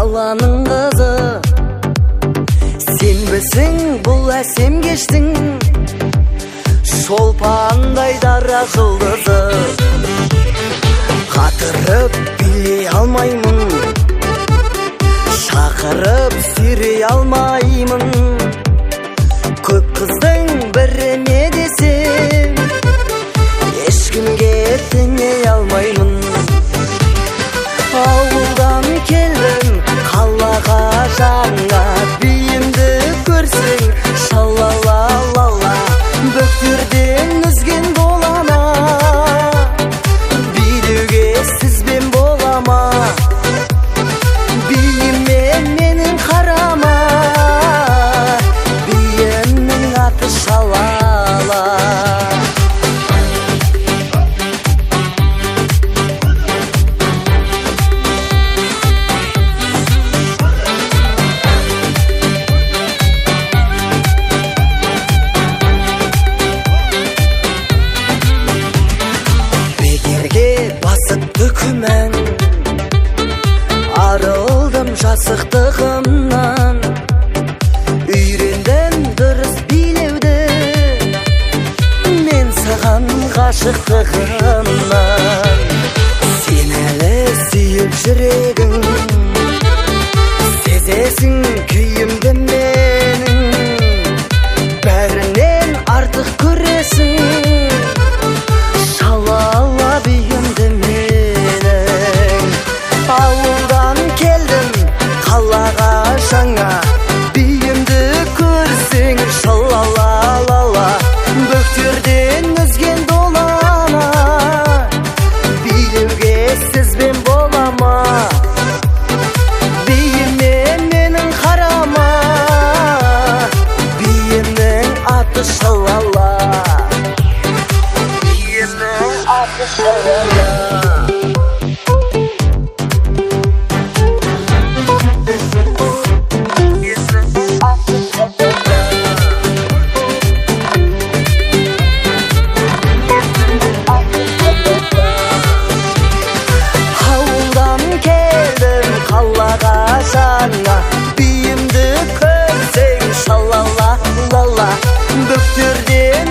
даланың қызы, сенбісің бұл әсем кештің шолпандай дара жұлдызы. Қатырып билей алмаймын, шақырып сүйрей алмаймын. Көп қыздың біріне десем, ешкімге теңей алмаймын. Ауылдан келдім қалаға жаңа, биімді көрсең шалала-лала. Бөктерден үзген болама, билеуге сізбен болама. Биіме менің қарама, биімнің аты шалала. Күмән арылдым жасықтығымнан, үйрендім дұрыс билеуді мен саған ғашықтығымнан. Сен әлі сүйіп жүрегің, сезесің күйімді менің, бәрінен артық көресің шалала биімді менің. Ауылдан келдім қалаға жаңа, биімді көрсең шалала-лала. Бөктерден үзген долана, билеуге сізбен болама. Биіме менің қарама, биімнің аты шалала. Биімнің аты шалала. Қалаға жаңа, биімді көрсең шалала-лала. Бөктерден